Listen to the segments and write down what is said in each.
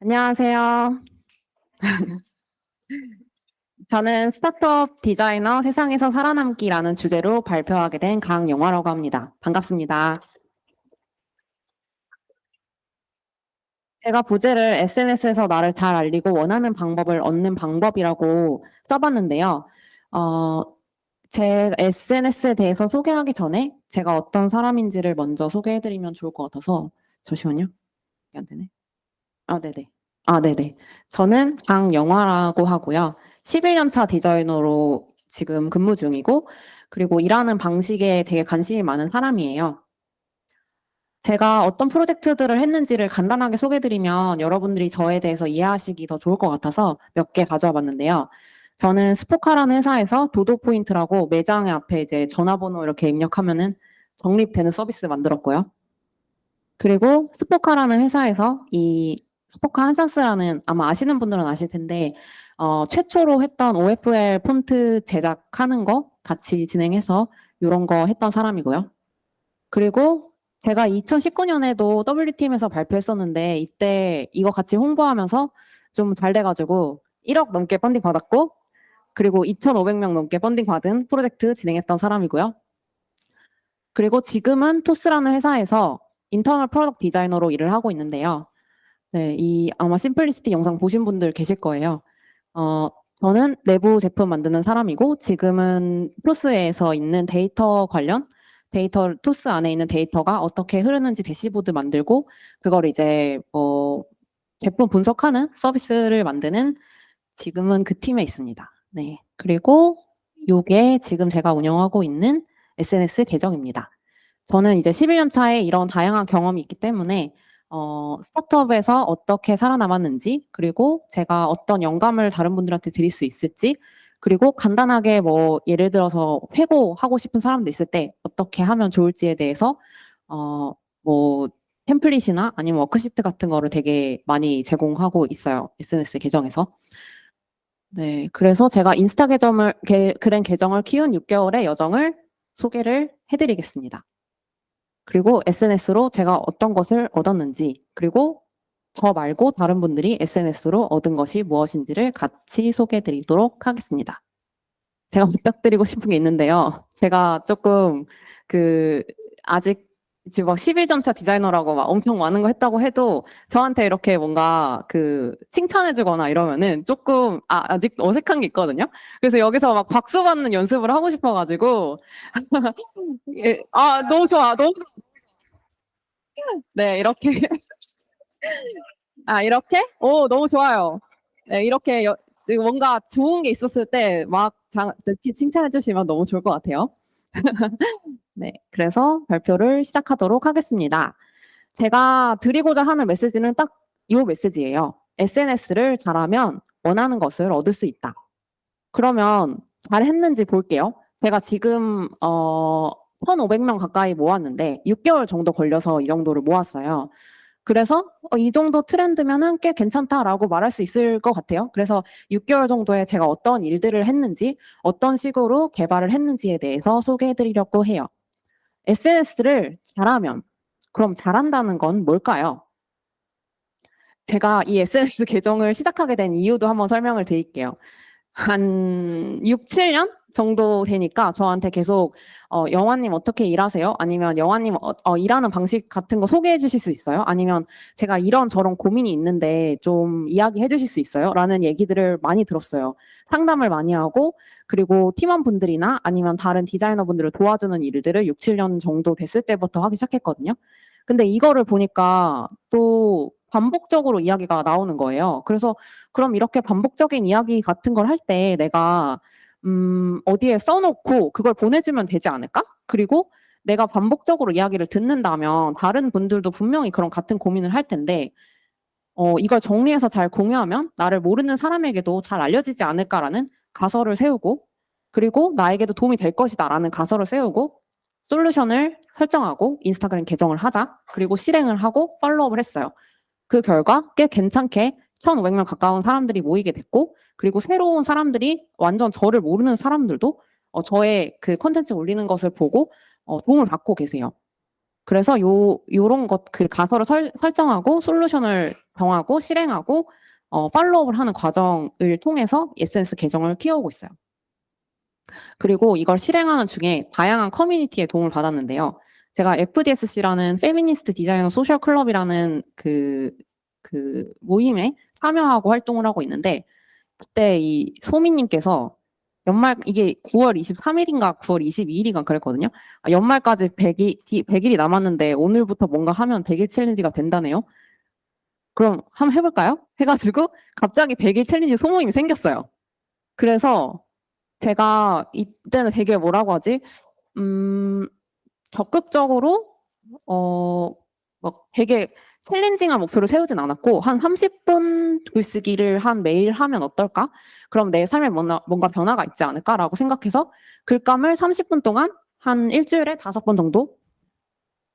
안녕하세요. 저는 스타트업 디자이너 세상에서 살아남기라는 주제로 발표하게 된 강영화라고 합니다. 반갑습니다. 제가 부제를 SNS에서 나를 잘 알리고 원하는 방법을 얻는 방법이라고 써봤는데요. 어, 제 SNS에 대해서 소개하기 전에 제가 어떤 사람인지를 먼저 소개해드리면 좋을 것 같아서 잠시만요. 이게 안 되네. 아, 네네. 아, 네네. 저는 강영화라고 하고요. 11년 차 디자이너로 지금 근무 중이고, 그리고 일하는 방식에 되게 관심이 많은 사람이에요. 제가 어떤 프로젝트들을 했는지를 간단하게 소개드리면 여러분들이 저에 대해서 이해하시기 더 좋을 것 같아서 몇 개 가져와 봤는데요. 저는 스포카라는 회사에서 도도포인트라고 매장 앞에 이제 전화번호 이렇게 입력하면은 적립되는 서비스 만들었고요. 그리고 스포카라는 회사에서 이 스포카 한산스라는 아마 아시는 분들은 아실 텐데 최초로 했던 OFL 폰트 제작하는 거 같이 진행해서 이런 거 했던 사람이고요. 그리고 제가 2019년에도 W팀에서 발표했었는데 이때 이거 같이 홍보하면서 좀 잘 돼가지고 1억 넘게 펀딩 받았고 그리고 2,500명 넘게 펀딩 받은 프로젝트 진행했던 사람이고요. 그리고 지금은 토스라는 회사에서 인터널 프로덕트 디자이너로 일을 하고 있는데요. 네, 이 아마 심플리시티 영상 보신 분들 계실 거예요. 어, 저는 내부 제품 만드는 사람이고 지금은 토스에서 있는 데이터 관련 데이터 토스 안에 있는 데이터가 어떻게 흐르는지 대시보드 만들고 그걸 이제 제품 분석하는 서비스를 만드는 지금은 그 팀에 있습니다. 네. 그리고 요게 지금 제가 운영하고 있는 SNS 계정입니다. 저는 이제 11년 차에 이런 다양한 경험이 있기 때문에 스타트업에서 어떻게 살아남았는지, 그리고 제가 어떤 영감을 다른 분들한테 드릴 수 있을지, 그리고 간단하게 뭐 예를 들어서 회고하고 싶은 사람도 있을 때 어떻게 하면 좋을지에 대해서 뭐 템플릿이나 아니면 워크시트 같은 거를 되게 많이 제공하고 있어요. SNS 계정에서. 네, 그래서 제가 인스타 그랜 계정을 키운 6개월의 여정을 소개를 해드리겠습니다. 그리고 SNS로 제가 어떤 것을 얻었는지, 그리고 저 말고 다른 분들이 SNS로 얻은 것이 무엇인지를 같이 소개해드리도록 하겠습니다. 제가 부탁드리고 싶은 게 있는데요. 제가 조금 그 아직 지금 막 10일 전차 디자이너라고 막 엄청 많은 거 했다고 해도 저한테 이렇게 뭔가 그 칭찬해주거나 이러면은 조금 아직 어색한 게 있거든요. 그래서 여기서 막 박수 받는 연습을 하고 싶어가지고 너무 좋아, 너무 네 이렇게 이렇게 너무 좋아요. 네 이렇게 뭔가 좋은 게 있었을 때 막 이렇게 칭찬해주시면 너무 좋을 것 같아요. 네, 그래서 발표를 시작하도록 하겠습니다. 제가 드리고자 하는 메시지는 딱 이 메시지예요. SNS를 잘하면 원하는 것을 얻을 수 있다. 그러면 잘했는지 볼게요. 제가 지금 1,500명 가까이 모았는데 6개월 정도 걸려서 이 정도를 모았어요. 그래서 이 정도 트렌드면은 꽤 괜찮다라고 말할 수 있을 것 같아요. 그래서 6개월 정도에 제가 어떤 일들을 했는지, 어떤 식으로 개발을 했는지에 대해서 소개해 드리려고 해요. SNS를 잘하면, 그럼 잘한다는 건 뭘까요? 제가 이 SNS 계정을 시작하게 된 이유도 한번 설명을 드릴게요. 한 6, 7년 정도 되니까 저한테 계속 영화님 어떻게 일하세요? 아니면 영화님 일하는 방식 같은 거 소개해 주실 수 있어요? 아니면 제가 이런 저런 고민이 있는데 좀 이야기해 주실 수 있어요? 라는 얘기들을 많이 들었어요. 상담을 많이 하고 그리고 팀원분들이나 아니면 다른 디자이너분들을 도와주는 일들을 6, 7년 정도 됐을 때부터 하기 시작했거든요. 근데 이거를 보니까 또 반복적으로 이야기가 나오는 거예요. 그래서 그럼 이렇게 반복적인 이야기 같은 걸 할 때 내가 어디에 써놓고 그걸 보내주면 되지 않을까? 그리고 내가 반복적으로 이야기를 듣는다면 다른 분들도 분명히 그런 같은 고민을 할 텐데 이걸 정리해서 잘 공유하면 나를 모르는 사람에게도 잘 알려지지 않을까라는 가설을 세우고 그리고 나에게도 도움이 될 것이다라는 가설을 세우고 솔루션을 설정하고 인스타그램 계정을 하자. 그리고 실행을 하고 팔로우업을 했어요. 그 결과 꽤 괜찮게 1,500명 가까운 사람들이 모이게 됐고 그리고 새로운 사람들이 완전 저를 모르는 사람들도 저의 그 콘텐츠 올리는 것을 보고 도움을 받고 계세요. 그래서 요런 것, 그 가설을 설정하고 솔루션을 정하고 실행하고 팔로우업을 하는 과정을 통해서 SNS 계정을 키워오고 있어요. 그리고 이걸 실행하는 중에 다양한 커뮤니티의 도움을 받았는데요. 제가 FDSC라는 페미니스트 디자이너 소셜 클럽이라는 그 모임에 참여하고 활동을 하고 있는데, 그때 이 소민님께서 연말, 이게 9월 23일인가 9월 22일인가 그랬거든요. 아, 연말까지 100일이 남았는데 오늘부터 뭔가 하면 100일 챌린지가 된다네요. 그럼 한번 해볼까요? 해가지고 갑자기 100일 챌린지 소모임이 생겼어요. 그래서 제가 이때는 되게 뭐라고 하지? 적극적으로 막 되게 챌린징한 목표를 세우진 않았고 한 30분 글쓰기를 한 매일 하면 어떨까? 그럼 내 삶에 뭔가 변화가 있지 않을까라고 생각해서 글감을 30분 동안 한 일주일에 5번 정도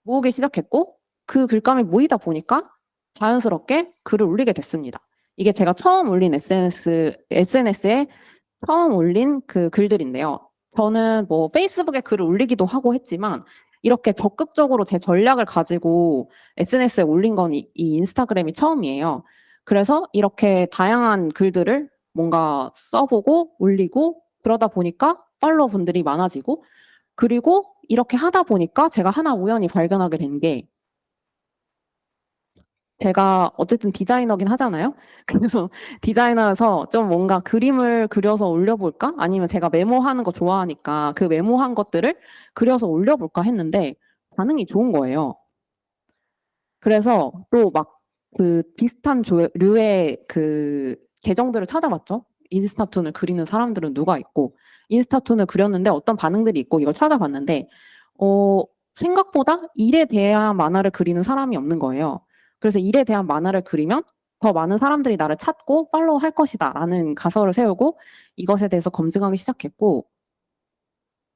모으기 시작했고 그 글감이 모이다 보니까 자연스럽게 글을 올리게 됐습니다. 이게 제가 처음 올린 SNS에 처음 올린 그 글들인데요. 저는 뭐 페이스북에 글을 올리기도 하고 했지만 이렇게 적극적으로 제 전략을 가지고 SNS에 올린 건 이 인스타그램이 처음이에요. 그래서 이렇게 다양한 글들을 뭔가 써보고 올리고 그러다 보니까 팔로워 분들이 많아지고 그리고 이렇게 하다 보니까 제가 하나 우연히 발견하게 된 게 제가 어쨌든 디자이너긴 하잖아요. 그래서 디자이너여서 좀 뭔가 그림을 그려서 올려볼까? 아니면 제가 메모하는 거 좋아하니까 그 메모한 것들을 그려서 올려볼까 했는데 반응이 좋은 거예요. 그래서 또 막 그 비슷한 류의 그 계정들을 찾아봤죠. 인스타툰을 그리는 사람들은 누가 있고 인스타툰을 그렸는데 어떤 반응들이 있고 이걸 찾아봤는데 어, 생각보다 일에 대한 만화를 그리는 사람이 없는 거예요. 그래서 일에 대한 만화를 그리면 더 많은 사람들이 나를 찾고 팔로우 할 것이다 라는 가설을 세우고 이것에 대해서 검증하기 시작했고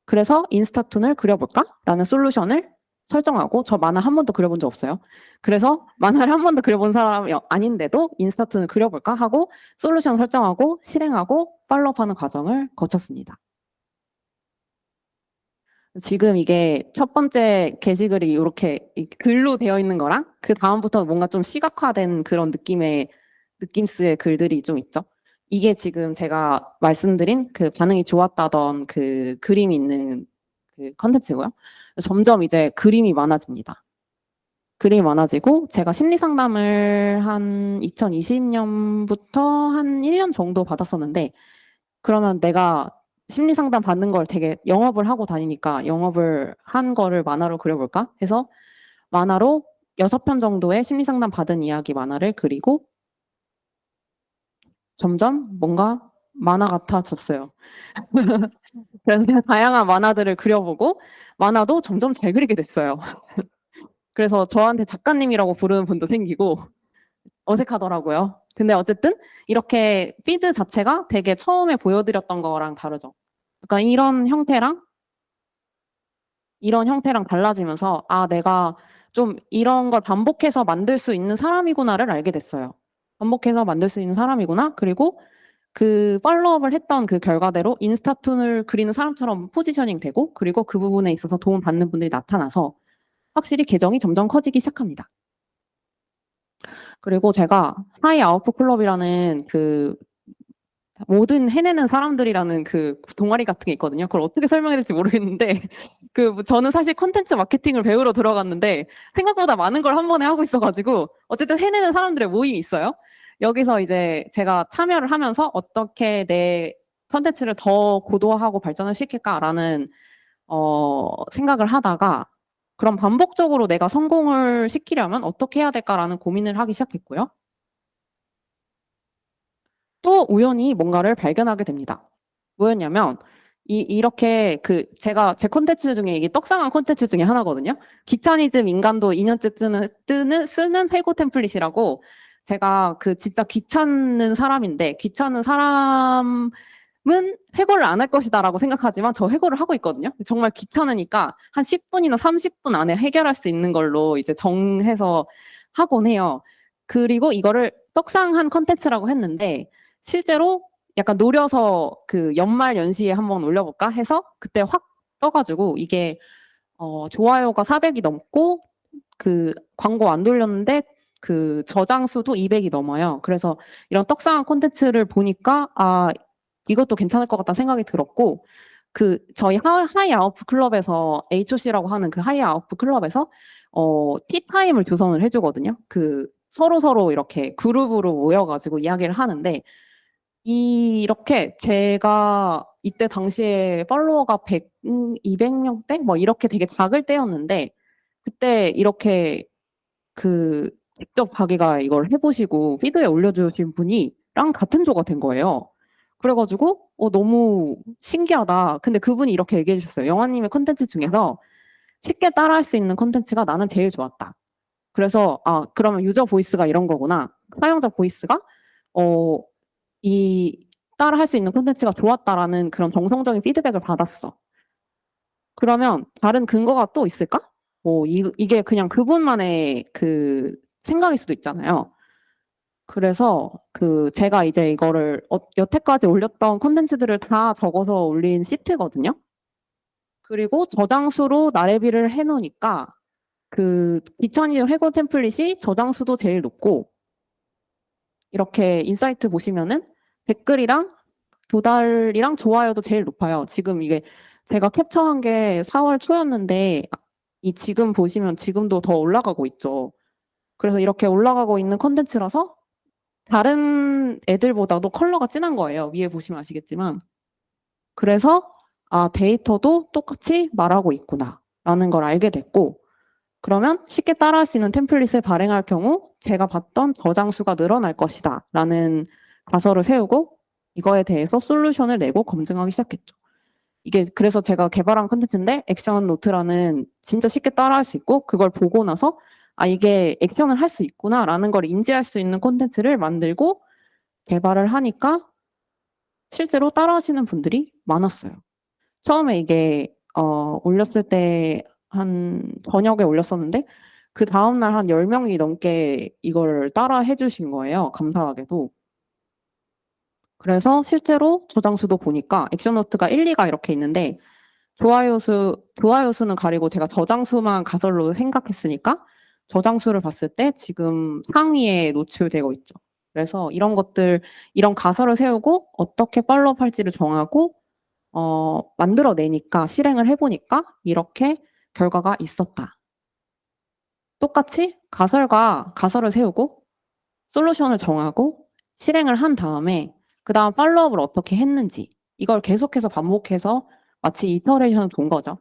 그래서 인스타툰을 그려볼까? 라는 솔루션을 설정하고 저 만화 한 번도 그려본 적 없어요. 그래서 만화를 한 번도 그려본 사람이 아닌데도 인스타툰을 그려볼까 하고 솔루션 설정하고 실행하고 팔로우하는 과정을 거쳤습니다. 지금 이게 첫 번째 게시글이 이렇게 글로 되어 있는 거랑 그 다음부터 뭔가 좀 시각화된 그런 느낌스의 글들이 좀 있죠. 이게 지금 제가 말씀드린 그 반응이 좋았다던 그 그림이 있는 그 컨텐츠고요. 점점 이제 그림이 많아집니다. 그림이 많아지고 제가 심리 상담을 한 2020년부터 한 1년 정도 받았었는데 그러면 내가 심리 상담 받는 걸 되게 영업을 하고 다니니까 영업을 한 거를 만화로 그려볼까 해서 만화로 6편 정도의 심리 상담 받은 이야기 만화를 그리고 점점 뭔가 만화 같아졌어요. 그래서 그냥 다양한 만화들을 그려보고 만화도 점점 잘 그리게 됐어요. 그래서 저한테 작가님이라고 부르는 분도 생기고 어색하더라고요. 근데 어쨌든 이렇게 피드 자체가 되게 처음에 보여드렸던 거랑 다르죠. 그러니까 이런 형태랑 달라지면서 아, 내가 좀 이런 걸 반복해서 만들 수 있는 사람이구나를 알게 됐어요. 반복해서 만들 수 있는 사람이구나. 그리고 그 팔로우업을 했던 그 결과대로 인스타툰을 그리는 사람처럼 포지셔닝 되고 그리고 그 부분에 있어서 도움 받는 분들이 나타나서 확실히 계정이 점점 커지기 시작합니다. 그리고 제가 하이 아웃풋 클럽이라는 그 모든 해내는 사람들이라는 그 동아리 같은 게 있거든요. 그걸 어떻게 설명해야 될지 모르겠는데 저는 사실 콘텐츠 마케팅을 배우러 들어갔는데 생각보다 많은 걸 한 번에 하고 있어가지고 어쨌든 해내는 사람들의 모임이 있어요. 여기서 이제 제가 참여를 하면서 어떻게 내 콘텐츠를 더 고도화하고 발전을 시킬까라는 생각을 하다가 그럼 반복적으로 내가 성공을 시키려면 어떻게 해야 될까라는 고민을 하기 시작했고요. 또 우연히 뭔가를 발견하게 됩니다. 뭐였냐면 이렇게 제가 제 콘텐츠 중에 이게 떡상한 콘텐츠 중에 하나거든요. 귀차니즘 인간도 2년째 쓰는 회고 템플릿이라고 제가 진짜 귀찮은 사람인데 귀찮은 사람은 회고를 안 할 것이다라고 생각하지만 저 회고를 하고 있거든요. 정말 귀찮으니까 한 10분이나 30분 안에 해결할 수 있는 걸로 이제 정해서 하곤 해요. 그리고 이거를 떡상한 콘텐츠라고 했는데 실제로 약간 노려서 그 연말 연시에 한번 올려볼까 해서 그때 확 떠가지고 이게 좋아요가 400이 넘고 그 광고 안 돌렸는데 그 저장 수도 200이 넘어요. 그래서 이런 떡상한 콘텐츠를 보니까 이것도 괜찮을 것 같다는 생각이 들었고 그 저희 하이 아웃프 클럽에서 HOC라고 하는 그 하이 아웃프 클럽에서 티타임을 조성을 해주거든요. 그 서로 이렇게 그룹으로 모여가지고 이야기를 하는데 이렇게 제가 이때 당시에 팔로워가 200명대 뭐 이렇게 되게 작을 때였는데 그때 이렇게 그 직접 자기가 이걸 해보시고 피드에 올려주신 분이랑 같은 조가 된 거예요. 그래가지고 너무 신기하다. 근데 그분이 이렇게 얘기해 주셨어요. 영화님의 콘텐츠 중에서 쉽게 따라할 수 있는 콘텐츠가 나는 제일 좋았다. 그래서 그러면 유저 보이스가 이런 거구나. 사용자 보이스가 이 따라할 수 있는 콘텐츠가 좋았다라는 그런 정성적인 피드백을 받았어. 그러면 다른 근거가 또 있을까? 이게 그냥 그분만의 그 생각일 수도 있잖아요. 그래서 제가 이제 이거를 여태까지 올렸던 콘텐츠들을 다 적어서 올린 시트거든요. 그리고 저장수로 나래비를 해놓으니까 그 기천이 회고 템플릿이 저장수도 제일 높고 이렇게 인사이트 보시면은 댓글이랑 도달이랑 좋아요도 제일 높아요. 지금 이게 제가 캡처한 게 4월 초였는데 이 지금 보시면 지금도 더 올라가고 있죠. 그래서 이렇게 올라가고 있는 컨텐츠라서 다른 애들보다도 컬러가 진한 거예요. 위에 보시면 아시겠지만. 그래서 데이터도 똑같이 말하고 있구나 라는 걸 알게 됐고 그러면 쉽게 따라할 수 있는 템플릿을 발행할 경우 제가 봤던 저장수가 늘어날 것이다 라는 가설을 세우고 이거에 대해서 솔루션을 내고 검증하기 시작했죠. 이게 그래서 제가 개발한 컨텐츠인데 액션 노트라는 진짜 쉽게 따라할 수 있고 그걸 보고 나서 이게 액션을 할 수 있구나라는 걸 인지할 수 있는 콘텐츠를 만들고 개발을 하니까 실제로 따라하시는 분들이 많았어요. 처음에 이게 올렸을 때 한 저녁에 올렸었는데 그 다음날 한 10명이 넘게 이걸 따라 해주신 거예요. 감사하게도. 그래서 실제로 저장수도 보니까 액션노트가 1, 2가 이렇게 있는데 좋아요 수는 가리고 제가 저장수만 가설로 생각했으니까 저장수를 봤을 때 지금 상위에 노출되고 있죠. 그래서 이런 것들, 이런 가설을 세우고 어떻게 팔로업 할지를 정하고 만들어내니까 실행을 해보니까 이렇게 결과가 있었다. 똑같이 가설을 세우고 솔루션을 정하고 실행을 한 다음에 그 다음 팔로업을 어떻게 했는지 이걸 계속해서 반복해서 마치 이터레이션을 돈 거죠.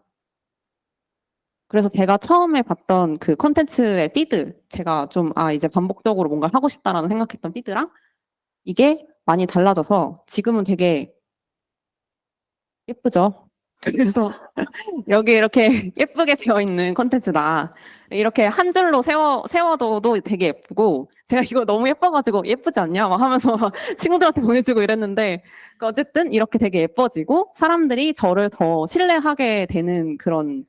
그래서 제가 처음에 봤던 그 컨텐츠의 피드, 제가 좀 이제 반복적으로 뭔가 하고 싶다라는 생각했던 피드랑 이게 많이 달라져서 지금은 되게 예쁘죠. 그래서 여기 이렇게 예쁘게 되어 있는 컨텐츠다. 이렇게 한 줄로 세워둬도 되게 예쁘고, 제가 이거 너무 예뻐가지고 예쁘지 않냐? 막 하면서 친구들한테 보내주고 이랬는데, 어쨌든 이렇게 되게 예뻐지고, 사람들이 저를 더 신뢰하게 되는 그런,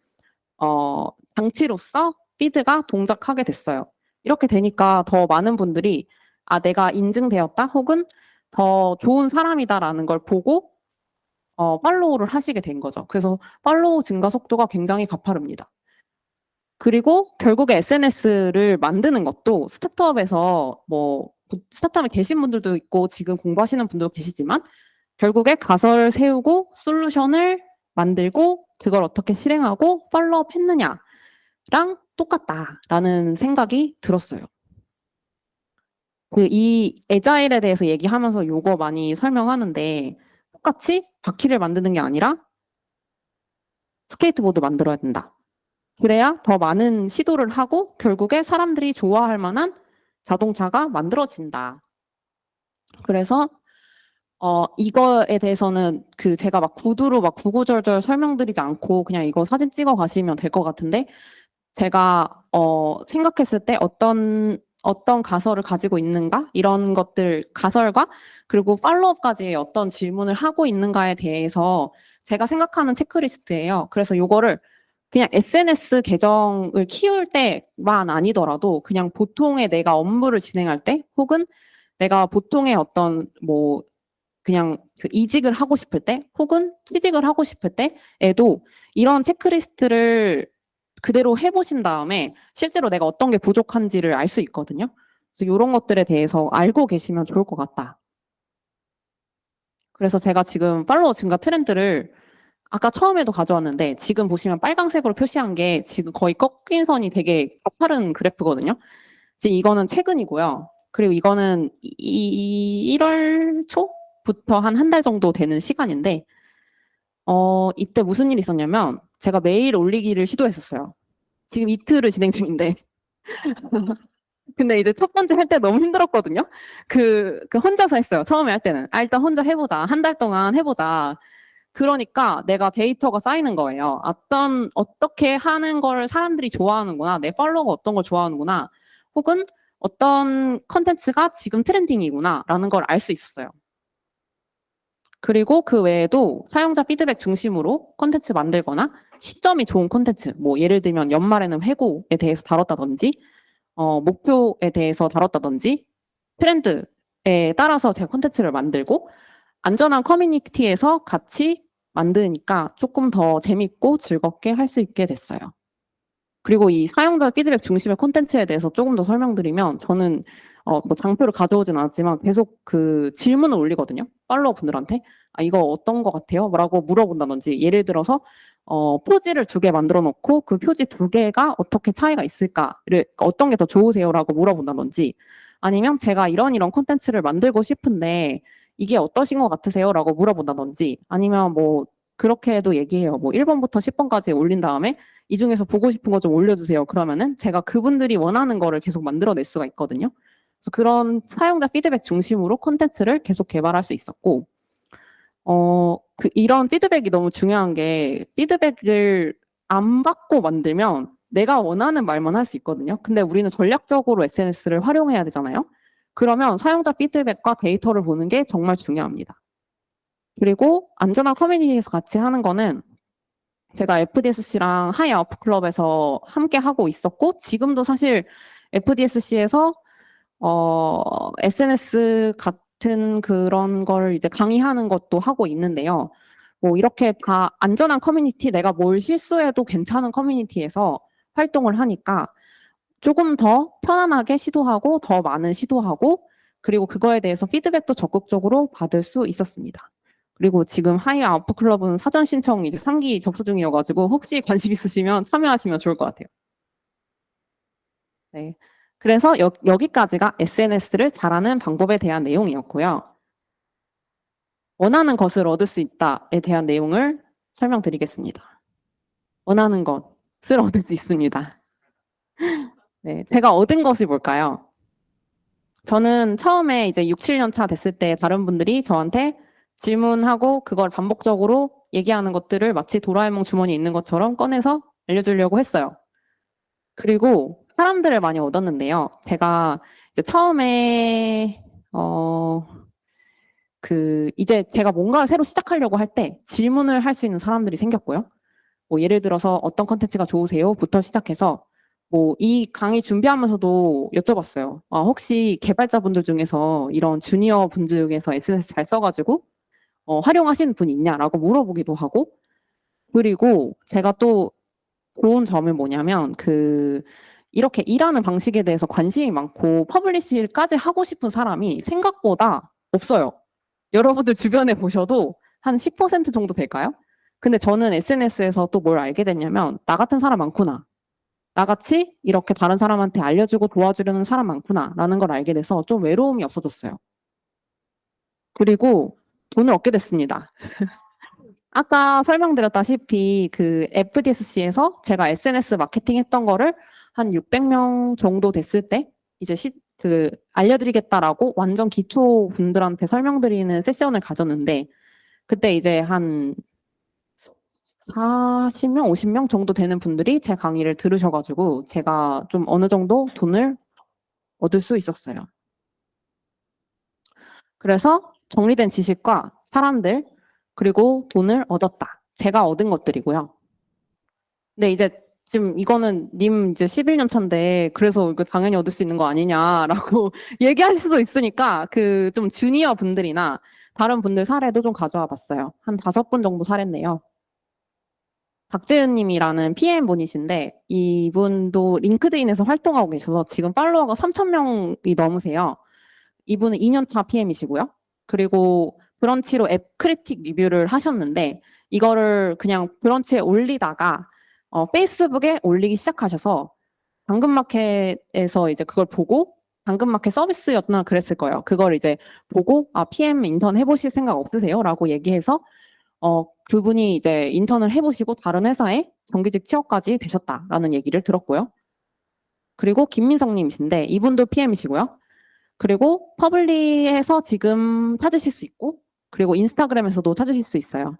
장치로서 피드가 동작하게 됐어요. 이렇게 되니까 더 많은 분들이, 내가 인증되었다? 혹은 더 좋은 사람이다라는 걸 보고, 팔로우를 하시게 된 거죠. 그래서 팔로우 증가 속도가 굉장히 가파릅니다. 그리고 결국에 SNS를 만드는 것도 스타트업에서 스타트업에 계신 분들도 있고 지금 공부하시는 분들도 계시지만 결국에 가설을 세우고 솔루션을 만들고 그걸 어떻게 실행하고 팔로업 했느냐랑 똑같다라는 생각이 들었어요. 이 에자일에 대해서 얘기하면서 요거 많이 설명하는데 똑같이 바퀴를 만드는 게 아니라 스케이트보드 만들어야 된다. 그래야 더 많은 시도를 하고 결국에 사람들이 좋아할 만한 자동차가 만들어진다. 그래서 이거에 대해서는 제가 막 구두로 막 구구절절 설명드리지 않고 그냥 이거 사진 찍어 가시면 될 것 같은데 제가 생각했을 때 어떤 가설을 가지고 있는가 이런 것들 가설과 그리고 팔로업까지 어떤 질문을 하고 있는가에 대해서 제가 생각하는 체크리스트예요. 그래서 요거를 그냥 SNS 계정을 키울 때만 아니더라도 그냥 보통의 내가 업무를 진행할 때 혹은 내가 보통의 어떤 그냥 이직을 하고 싶을 때 혹은 취직을 하고 싶을 때에도 이런 체크리스트를 그대로 해보신 다음에 실제로 내가 어떤 게 부족한지를 알 수 있거든요. 그래서 이런 것들에 대해서 알고 계시면 좋을 것 같다. 그래서 제가 지금 팔로워 증가 트렌드를 아까 처음에도 가져왔는데 지금 보시면 빨강색으로 표시한 게 지금 거의 꺾인 선이 되게 가파른 그래프거든요. 지금 이거는 최근이고요. 그리고 이거는 1월 초부터 한 달 정도 되는 시간인데 이때 무슨 일이 있었냐면 제가 매일 올리기를 시도했었어요. 지금 이틀을 진행 중인데 근데 이제 첫 번째 할 때 너무 힘들었거든요. 그 혼자서 했어요. 처음에 할 때는. 아, 일단 혼자 해보자. 한 달 동안 해보자. 그러니까 내가 데이터가 쌓이는 거예요. 어떻게 하는 걸 사람들이 좋아하는구나. 내 팔로워가 어떤 걸 좋아하는구나. 혹은 어떤 컨텐츠가 지금 트렌딩이구나. 라는 걸 알 수 있었어요. 그리고 그 외에도 사용자 피드백 중심으로 컨텐츠 만들거나 시점이 좋은 컨텐츠, 뭐 예를 들면 연말에는 회고에 대해서 다뤘다든지 목표에 대해서 다뤘다든지 트렌드에 따라서 제가 콘텐츠를 만들고 안전한 커뮤니티에서 같이 만드니까 조금 더 재밌고 즐겁게 할 수 있게 됐어요. 그리고 이 사용자 피드백 중심의 콘텐츠에 대해서 조금 더 설명드리면 저는 뭐 장표를 가져오진 않았지만 계속 그 질문을 올리거든요. 팔로워 분들한테. 아, 이거 어떤 거 같아요? 뭐라고 물어본다든지 예를 들어서 표지를 2개 만들어 놓고 그 표지 2개가 어떻게 차이가 있을까를 어떤 게 더 좋으세요라고 물어본다든지 아니면 제가 이런 콘텐츠를 만들고 싶은데 이게 어떠신 것 같으세요라고 물어본다든지 아니면 뭐 그렇게도 얘기해요. 뭐 1번부터 10번까지 올린 다음에 이 중에서 보고 싶은 거 좀 올려주세요. 그러면은 제가 그분들이 원하는 거를 계속 만들어낼 수가 있거든요. 그래서 그런 사용자 피드백 중심으로 콘텐츠를 계속 개발할 수 있었고, 이런 피드백이 너무 중요한 게 피드백을 안 받고 만들면 내가 원하는 말만 할 수 있거든요. 근데 우리는 전략적으로 SNS를 활용해야 되잖아요. 그러면 사용자 피드백과 데이터를 보는 게 정말 중요합니다. 그리고 안전한 커뮤니티에서 같이 하는 거는 제가 FDSC랑 하이아웃 클럽에서 함께 하고 있었고 지금도 사실 FDSC에서 SNS 같은 그런 걸 이제 강의하는 것도 하고 있는데요. 뭐 이렇게 다 안전한 커뮤니티, 내가 뭘 실수해도 괜찮은 커뮤니티에서 활동을 하니까 조금 더 편안하게 시도하고 더 많은 시도하고 그리고 그거에 대해서 피드백도 적극적으로 받을 수 있었습니다. 그리고 지금 하이 아웃 클럽은 사전 신청 이제 3기 접수 중이어가지고 혹시 관심 있으시면 참여하시면 좋을 것 같아요. 네. 그래서 여기까지가 SNS를 잘하는 방법에 대한 내용이었고요. 원하는 것을 얻을 수 있다에 대한 내용을 설명드리겠습니다. 원하는 것을 얻을 수 있습니다. 네, 제가 얻은 것이 뭘까요? 저는 처음에 이제 6, 7년 차 됐을 때 다른 분들이 저한테 질문하고 그걸 반복적으로 얘기하는 것들을 마치 도라에몽 주머니에 있는 것처럼 꺼내서 알려주려고 했어요. 그리고 사람들을 많이 얻었는데요. 제가 이제 처음에 이제 제가 뭔가를 새로 시작하려고 할 때 질문을 할 수 있는 사람들이 생겼고요. 뭐 예를 들어서 어떤 컨텐츠가 좋으세요?부터 시작해서 뭐 이 강의 준비하면서도 여쭤봤어요. 아, 혹시 개발자분들 중에서 이런 주니어 분들 중에서 SNS 잘 써가지고 활용하시는 분 있냐라고 물어보기도 하고 그리고 제가 또 좋은 점은 뭐냐면 이렇게 일하는 방식에 대해서 관심이 많고 퍼블리시까지 하고 싶은 사람이 생각보다 없어요. 여러분들 주변에 보셔도 한 10% 정도 될까요? 근데 저는 SNS에서 또 뭘 알게 됐냐면 나 같은 사람 많구나. 나같이 이렇게 다른 사람한테 알려주고 도와주려는 사람 많구나 라는 걸 알게 돼서 좀 외로움이 없어졌어요. 그리고 돈을 얻게 됐습니다. 아까 설명드렸다시피 그 FDSC에서 제가 SNS 마케팅 했던 거를 한 600명 정도 됐을 때 이제 알려드리겠다라고 완전 기초 분들한테 설명드리는 세션을 가졌는데 그때 이제 한 40명, 50명 정도 되는 분들이 제 강의를 들으셔가지고 제가 좀 어느 정도 돈을 얻을 수 있었어요. 그래서 정리된 지식과 사람들 그리고 돈을 얻었다. 제가 얻은 것들이고요. 근데 이제 지금 이거는 님 이제 11년 차인데 그래서 이거 당연히 얻을 수 있는 거 아니냐라고 얘기하실 수도 있으니까 그 좀 주니어 분들이나 다른 분들 사례도 좀 가져와 봤어요. 한 5분 정도 사례네요. 박재윤님이라는 PM 분이신데 이분도 링크드인에서 활동하고 계셔서 지금 팔로워가 3,000명이 넘으세요. 이분은 2년차 PM이시고요. 그리고 브런치로 앱 크리틱 리뷰를 하셨는데 이거를 그냥 브런치에 올리다가 페이스북에 올리기 시작하셔서 당근마켓에서 이제 그걸 보고 당근마켓 서비스였나 그랬을 거예요. 그걸 이제 보고 PM 인턴 해보실 생각 없으세요? 라고 얘기해서 그분이 이제 인턴을 해보시고 다른 회사에 정규직 취업까지 되셨다라는 얘기를 들었고요. 그리고 김민성님이신데 이분도 PM이시고요. 그리고 퍼블리에서 지금 찾으실 수 있고 그리고 인스타그램에서도 찾으실 수 있어요.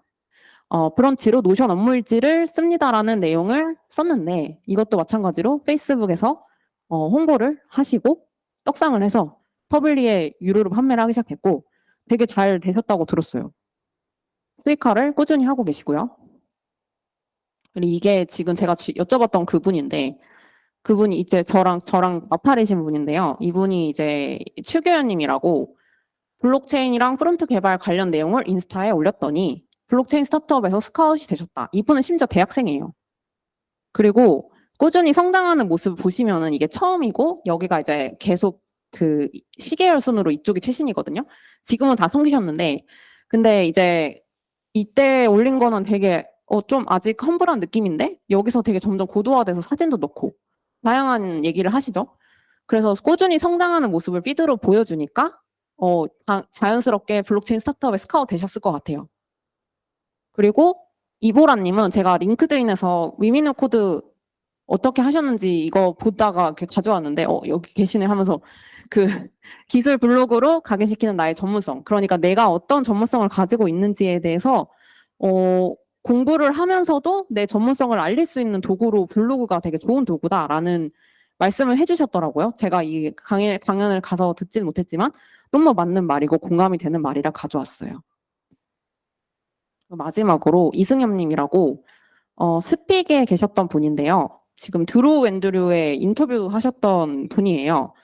브런치로 노션 업무일지를 씁니다라는 내용을 썼는데 이것도 마찬가지로 페이스북에서 홍보를 하시고 떡상을 해서 퍼블리에 유료로 판매를 하기 시작했고 되게 잘 되셨다고 들었어요. 수익화를 꾸준히 하고 계시고요. 그리고 이게 지금 제가 여쭤봤던 그분인데 그분이 이제 저랑 마팔이신 분인데요. 이분이 이제 추교현님이라고 블록체인이랑 프론트 개발 관련 내용을 인스타에 올렸더니 블록체인 스타트업에서 스카웃이 되셨다. 이분은 심지어 대학생이에요. 그리고 꾸준히 성장하는 모습을 보시면은 이게 처음이고 여기가 이제 계속 그 시계열 순으로 이쪽이 최신이거든요. 지금은 다 성기셨는데 근데 이제 이때 올린 거는 되게 좀 아직 험블한 느낌인데 여기서 되게 점점 고도화돼서 사진도 넣고 다양한 얘기를 하시죠. 그래서 꾸준히 성장하는 모습을 피드로 보여주니까 자연스럽게 블록체인 스타트업에 스카웃 되셨을 것 같아요. 그리고 이보라님은 제가 링크드인에서 위민우 코드 어떻게 하셨는지 이거 보다가 이렇게 가져왔는데 여기 계시네 하면서 그 기술 블로그로 가게시키는 나의 전문성. 그러니까 내가 어떤 전문성을 가지고 있는지에 대해서 공부를 하면서도 내 전문성을 알릴 수 있는 도구로 블로그가 되게 좋은 도구다라는 말씀을 해주셨더라고요. 제가 이 강연을 가서 듣진 못했지만 너무 맞는 말이고 공감이 되는 말이라 가져왔어요. 마지막으로 이승엽님이라고 스픽에 계셨던 분인데요. 지금 드루 앤드류의 인터뷰 하셨던 분이에요.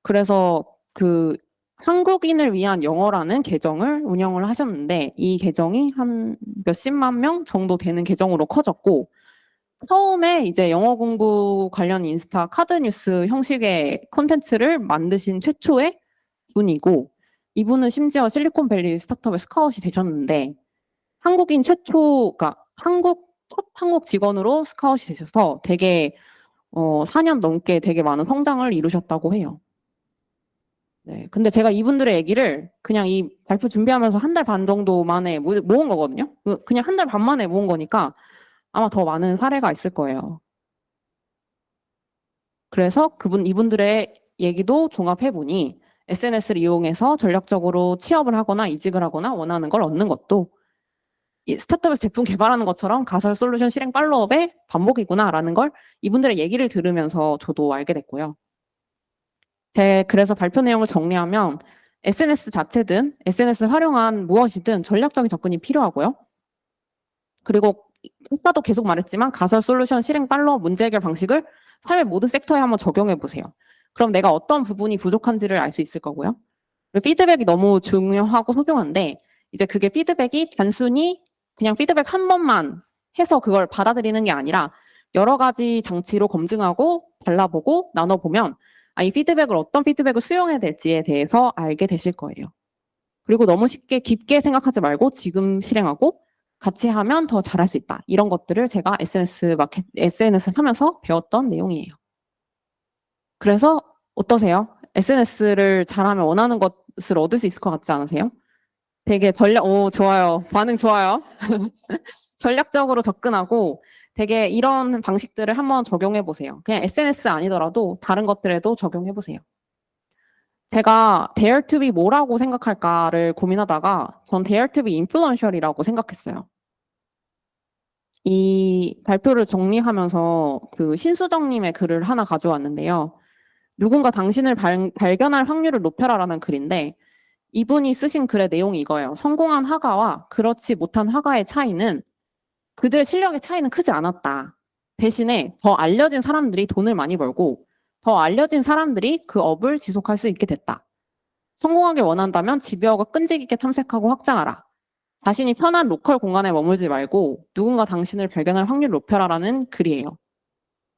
그래서 그 한국인을 위한 영어라는 계정을 운영을 하셨는데 이 계정이 한 몇십만 명 정도 되는 계정으로 커졌고 처음에 이제 영어 공부 관련 인스타 카드 뉴스 형식의 콘텐츠를 만드신 최초의 분이고 이분은 심지어 실리콘밸리 스타트업의 스카웃이 되셨는데 한국인 최초, 그러니까 첫 한국 직원으로 스카웃이 되셔서 되게 4년 넘게 되게 많은 성장을 이루셨다고 해요. 네, 근데 제가 이분들의 얘기를 그냥 이 발표 준비하면서 한 달 반 정도 만에 모은 거거든요. 그냥 한 달 반 만에 모은 거니까 아마 더 많은 사례가 있을 거예요. 그래서 이분들의 얘기도 종합해보니 SNS를 이용해서 전략적으로 취업을 하거나 이직을 하거나 원하는 걸 얻는 것도 이 스타트업에서 제품 개발하는 것처럼 가설 솔루션 실행 팔로업의 반복이구나라는 걸 이분들의 얘기를 들으면서 저도 알게 됐고요. 그래서 발표 내용을 정리하면 SNS 자체든 SNS를 활용한 무엇이든 전략적인 접근이 필요하고요. 그리고 아까도 계속 말했지만 가설 솔루션 실행 팔로업 문제 해결 방식을 삶의 모든 섹터에 한번 적용해 보세요. 그럼 내가 어떤 부분이 부족한지를 알 수 있을 거고요. 그리고 피드백이 너무 중요하고 소중한데 이제 그게 피드백이 단순히 그냥 피드백 한 번만 해서 그걸 받아들이는 게 아니라 여러 가지 장치로 검증하고 발라보고 나눠보면 이 피드백을 어떤 피드백을 수용해야 될지에 대해서 알게 되실 거예요. 그리고 너무 쉽게 깊게 생각하지 말고 지금 실행하고 같이 하면 더 잘할 수 있다. 이런 것들을 제가 SNS를 하면서 배웠던 내용이에요. 그래서 어떠세요? SNS를 잘하면 원하는 것을 얻을 수 있을 것 같지 않으세요? 되게 좋아요. 반응 좋아요. 전략적으로 접근하고 되게 이런 방식들을 한번 적용해 보세요. 그냥 SNS 아니더라도 다른 것들에도 적용해 보세요. 제가 dare to be 뭐라고 생각할까를 고민하다가 전 dare to be influential이라고 생각했어요. 이 발표를 정리하면서 그 신수정님의 글을 하나 가져왔는데요. 누군가 당신을 발견할 확률을 높여라라는 글인데 이분이 쓰신 글의 내용이 이거예요. 성공한 화가와 그렇지 못한 화가의 차이는 그들의 실력의 차이는 크지 않았다. 대신에 더 알려진 사람들이 돈을 많이 벌고 더 알려진 사람들이 그 업을 지속할 수 있게 됐다. 성공하길 원한다면 집요하고 끈질기게 탐색하고 확장하라. 자신이 편한 로컬 공간에 머물지 말고 누군가 당신을 발견할 확률을 높여라라는 글이에요.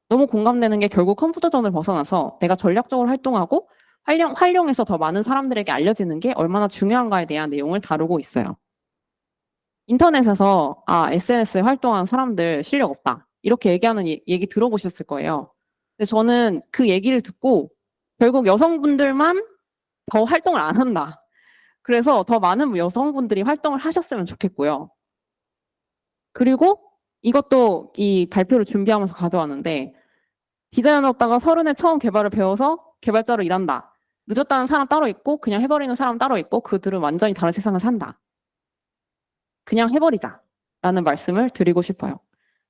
너무 공감되는 게 결국 컴포트존을 벗어나서 내가 전략적으로 활동하고 활용해서 더 많은 사람들에게 알려지는 게 얼마나 중요한가에 대한 내용을 다루고 있어요. 인터넷에서 SNS에 활동하는 사람들 실력 없다. 이렇게 얘기하는 얘기 들어보셨을 거예요. 근데 저는 그 얘기를 듣고 결국 여성분들만 더 활동을 안 한다. 그래서 더 많은 여성분들이 활동을 하셨으면 좋겠고요. 그리고 이것도 이 발표를 준비하면서 가져왔는데 디자이너였다가 30에 처음 개발을 배워서 개발자로 일한다. 늦었다는 사람 따로 있고 그냥 해버리는 사람 따로 있고 그들은 완전히 다른 세상을 산다. 그냥 해버리자 라는 말씀을 드리고 싶어요.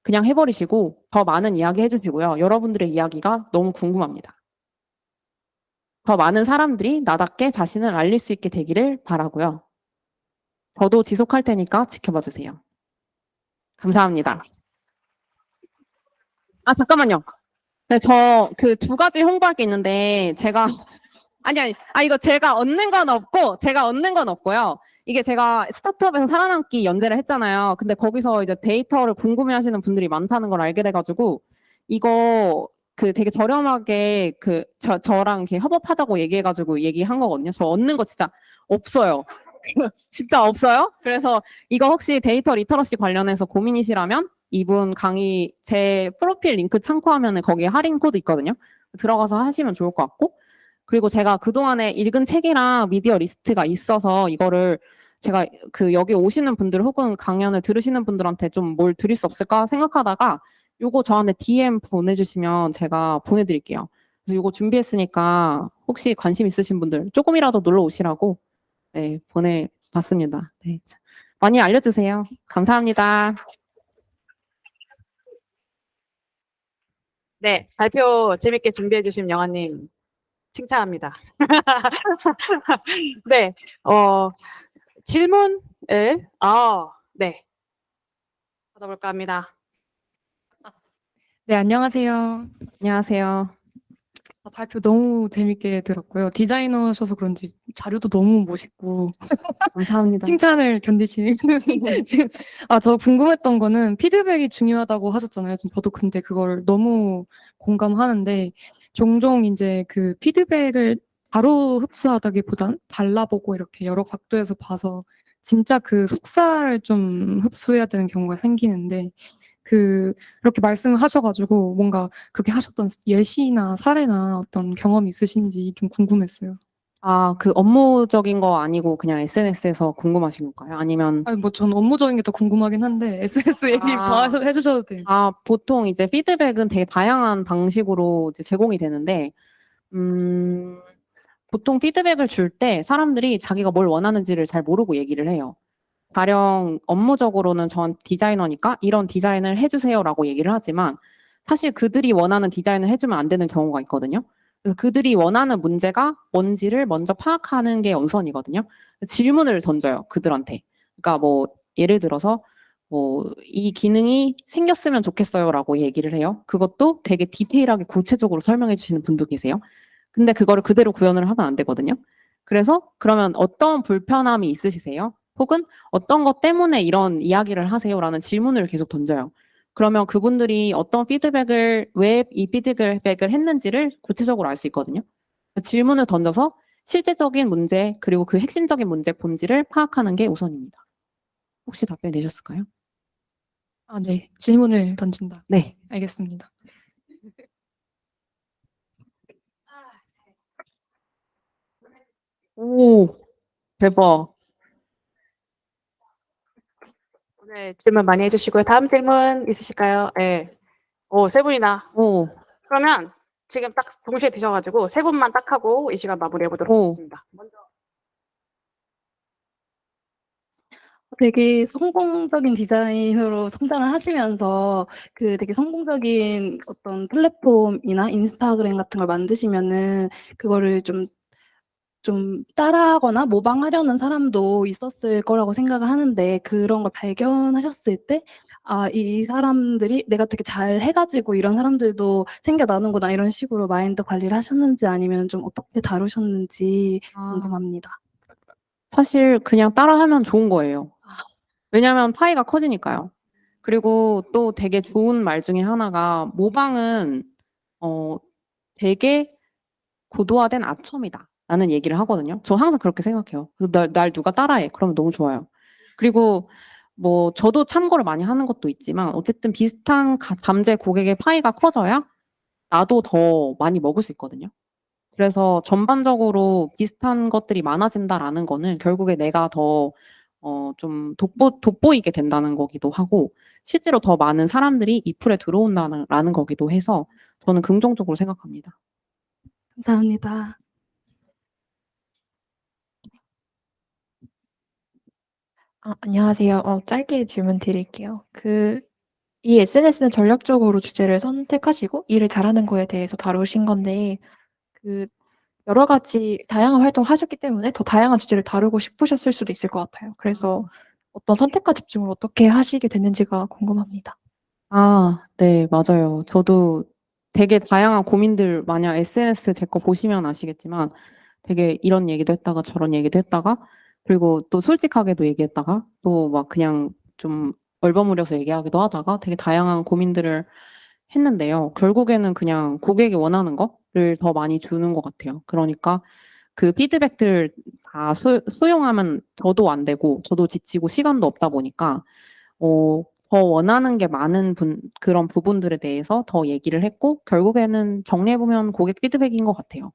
그냥 해버리시고 더 많은 이야기 해주시고요. 여러분들의 이야기가 너무 궁금합니다. 더 많은 사람들이 나답게 자신을 알릴 수 있게 되기를 바라고요. 저도 지속할 테니까 지켜봐 주세요. 감사합니다. 잠깐만요. 네, 저 그 두 가지 홍보할 게 있는데 제가 아니 이거 제가 얻는 건 없고요. 이게 제가 스타트업에서 살아남기 연재를 했잖아요. 근데 거기서 이제 데이터를 궁금해하시는 분들이 많다는 걸 알게 돼가지고 이거 그 되게 저렴하게 저랑 이렇게 협업하자고 얘기해가지고 얘기한 거거든요. 저 얻는 거 진짜 없어요. 진짜 없어요. 그래서 이거 혹시 데이터 리터러시 관련해서 고민이시라면 이분 강의 제 프로필 링크 참고하면 거기에 할인 코드 있거든요. 들어가서 하시면 좋을 것 같고 그리고 제가 그동안에 읽은 책이랑 미디어 리스트가 있어서 이거를 제가 여기 오시는 분들 혹은 강연을 들으시는 분들한테 좀 뭘 드릴 수 없을까 생각하다가 요거 저한테 DM 보내주시면 제가 보내드릴게요. 그래서 요거 준비했으니까 혹시 관심 있으신 분들 조금이라도 놀러 오시라고 네, 보내봤습니다. 네, 많이 알려주세요. 감사합니다. 네, 발표 재밌게 준비해 주신 영아님 칭찬합니다. 네, 질문을 네, 받아볼까 합니다. 네, 안녕하세요. 안녕하세요. 발표 너무 재밌게 들었고요. 디자이너셔서 그런지 자료도 너무 멋있고 감사합니다. 칭찬을 견디시는 지금 저 궁금했던 거는 피드백이 중요하다고 하셨잖아요. 저도 근데 그걸 너무 공감하는데 종종 이제 그 피드백을 바로 흡수하다기보단 발라보고 이렇게 여러 각도에서 봐서 진짜 그 속살을 좀 흡수해야 되는 경우가 생기는데 그렇게 말씀을 하셔가지고 뭔가 그렇게 하셨던 예시나 사례나 어떤 경험이 있으신지 좀 궁금했어요. 그 업무적인 거 아니고 그냥 SNS에서 궁금하신 건가요? 아니면 아니, 뭐 저는 업무적인 게 더 궁금하긴 한데 SNS 얘기 더 해주셔도 돼요. 보통 이제 피드백은 되게 다양한 방식으로 이제 제공이 되는데, 보통 피드백을 줄 때 사람들이 자기가 뭘 원하는지를 잘 모르고 얘기를 해요. 가령 업무적으로는 전 디자이너니까 이런 디자인을 해주세요라고 얘기를 하지만 사실 그들이 원하는 디자인을 해주면 안 되는 경우가 있거든요. 그래서 그들이 원하는 문제가 뭔지를 먼저 파악하는 게 우선이거든요. 질문을 던져요, 그들한테. 그러니까 뭐 예를 들어서 뭐 이 기능이 생겼으면 좋겠어요라고 얘기를 해요. 그것도 되게 디테일하게 구체적으로 설명해 주시는 분도 계세요. 근데 그거를 그대로 구현을 하면 안 되거든요. 그래서 그러면 어떤 불편함이 있으시세요? 혹은 어떤 것 때문에 이런 이야기를 하세요라는 질문을 계속 던져요. 그러면 그분들이 어떤 피드백을 왜 이 피드백을 했는지를 구체적으로 알 수 있거든요. 질문을 던져서 실제적인 문제 그리고 그 핵심적인 문제 본질을 파악하는 게 우선입니다. 혹시 답변 되셨을까요? 네. 질문을 던진다. 네. 알겠습니다. 오, 대박. 네, 질문 많이 해주시고요. 다음 질문 있으실까요? 네. 세 분이나. 오, 그러면 지금 딱 동시에 드셔가지고 세 분만 딱 하고 이 시간 마무리해 보도록 하겠습니다. 먼저. 되게 성공적인 디자인으로 성장을 하시면서 되게 성공적인 어떤 플랫폼이나 인스타그램 같은 걸 만드시면은 그거를 좀 따라하거나 모방하려는 사람도 있었을 거라고 생각을 하는데 그런 걸 발견하셨을 때 이 사람들이 내가 되게 잘 해가지고 이런 사람들도 생겨나는구나 이런 식으로 마인드 관리를 하셨는지 아니면 좀 어떻게 다루셨는지 궁금합니다. 사실 그냥 따라하면 좋은 거예요. 왜냐면 파이가 커지니까요. 그리고 또 되게 좋은 말 중에 하나가 모방은 되게 고도화된 아첨이다. 라는 얘기를 하거든요. 저 항상 그렇게 생각해요. 그래서 날 누가 따라해. 그러면 너무 좋아요. 그리고 뭐 저도 참고를 많이 하는 것도 있지만 어쨌든 비슷한 잠재 고객의 파이가 커져야 나도 더 많이 먹을 수 있거든요. 그래서 전반적으로 비슷한 것들이 많아진다라는 거는 결국에 내가 더 좀 돋보이게 된다는 거기도 하고 실제로 더 많은 사람들이 이 풀에 들어온다라는 거기도 해서 저는 긍정적으로 생각합니다. 감사합니다. 안녕하세요. 짧게 질문 드릴게요. 이 SNS는 전략적으로 주제를 선택하시고 일을 잘하는 거에 대해서 다루신 건데, 여러 가지 다양한 활동을 하셨기 때문에 더 다양한 주제를 다루고 싶으셨을 수도 있을 것 같아요. 그래서 어떤 선택과 집중을 어떻게 하시게 됐는지가 궁금합니다. 네, 맞아요. 저도 되게 다양한 고민들, 만약 SNS 제 거 보시면 아시겠지만 되게 이런 얘기도 했다가 저런 얘기도 했다가 그리고 또 솔직하게도 얘기했다가 또 막 그냥 좀 얼버무려서 얘기하기도 하다가 되게 다양한 고민들을 했는데요. 결국에는 그냥 고객이 원하는 거를 더 많이 주는 것 같아요. 그러니까 그 피드백들 다 수용하면 저도 안 되고 저도 지치고 시간도 없다 보니까 더 원하는 게 많은 그런 부분들에 대해서 더 얘기를 했고 결국에는 정리해보면 고객 피드백인 것 같아요.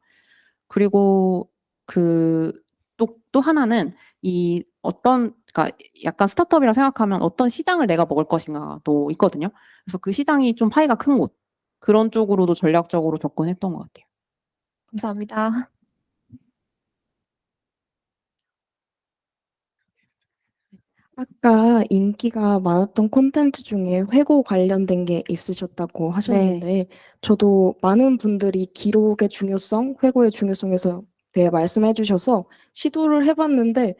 그리고 또 하나는 그러니까 약간 스타트업이라 생각하면 어떤 시장을 내가 먹을 것인가도 있거든요. 그래서 그 시장이 좀 파이가 큰 곳, 그런 쪽으로도 전략적으로 접근했던 것 같아요. 감사합니다. 아까 인기가 많았던 콘텐츠 중에 회고 관련된 게 있으셨다고 하셨는데, 저도 많은 분들이 기록의 중요성, 회고의 중요성에서 대해 말씀해 주셔서 시도를 해봤는데,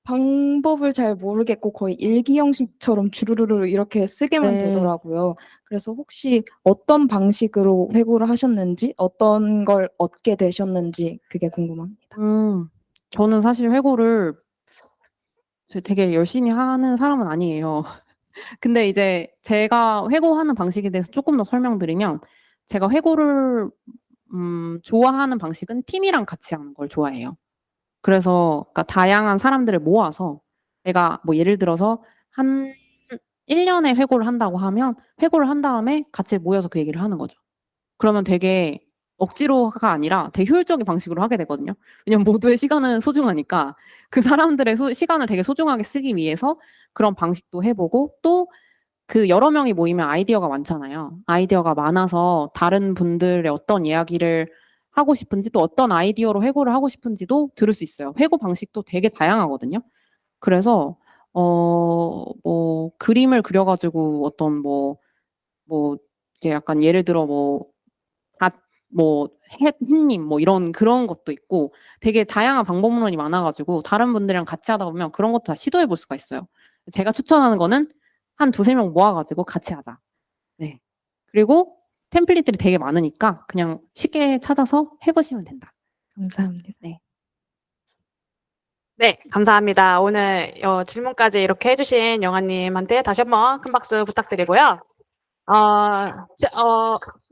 방법을 잘 모르겠고 거의 일기 형식처럼 주르르르 이렇게 쓰게만 네. 되더라고요. 그래서 혹시 어떤 방식으로 회고를 하셨는지, 어떤 걸 얻게 되셨는지 그게 궁금합니다. 저는 사실 회고를 되게 열심히 하는 사람은 아니에요. 근데 이제 제가 회고하는 방식에 대해서 조금 더 설명드리면 제가 회고를 좋아하는 방식은 팀이랑 같이 하는 걸 좋아해요. 그래서 그러니까 다양한 사람들을 모아서 내가 뭐 예를 들어서 한 1년에 회고를 한다고 하면 회고를 한 다음에 같이 모여서 그 얘기를 하는 거죠. 그러면 되게 억지로가 아니라 되게 효율적인 방식으로 하게 되거든요. 왜냐면 모두의 시간은 소중하니까 그 사람들의 시간을 되게 소중하게 쓰기 위해서 그런 방식도 해보고 또 그 여러 명이 모이면 아이디어가 많잖아요. 아이디어가 많아서 다른 분들의 어떤 이야기를 하고 싶은지 또 어떤 아이디어로 회고를 하고 싶은지도 들을 수 있어요. 회고 방식도 되게 다양하거든요. 그래서 뭐 그림을 그려가지고 어떤 이렇게 약간 예를 들어 햇님 이런 그런 것도 있고 되게 다양한 방법론이 많아가지고 다른 분들이랑 같이 하다 보면 그런 것도 다 시도해 볼 수가 있어요. 제가 추천하는 거는 한 두세 명 모아가지고 같이 하자. 네. 그리고 템플릿들이 되게 많으니까 그냥 쉽게 찾아서 해보시면 된다. 감사합니다. 네. 네, 감사합니다. 오늘 질문까지 이렇게 해주신 영아님한테 다시 한번 큰 박수 부탁드리고요.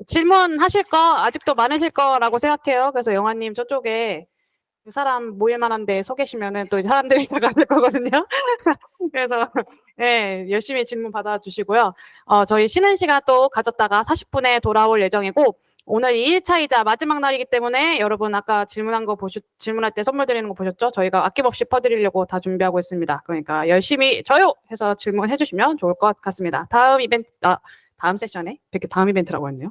질문하실 거 아직도 많으실 거라고 생각해요. 그래서 영아님 저쪽에 그 사람 모일 만한데 서 계시면은 또 이제 사람들이 나가실 거거든요. 그래서 네, 열심히 질문 받아주시고요. 저희 쉬는 시간 또 가졌다가 40분에 돌아올 예정이고 오늘 2일차이자 마지막 날이기 때문에 여러분 아까 질문할 때 선물 드리는 거 보셨죠? 저희가 아낌없이 퍼드리려고 다 준비하고 있습니다. 그러니까 열심히 저요 해서 질문해 주시면 좋을 것 같습니다. 다음 세션에 다음 이벤트라고 했네요.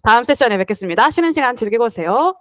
다음 세션에 뵙겠습니다. 쉬는 시간 즐기고 오세요.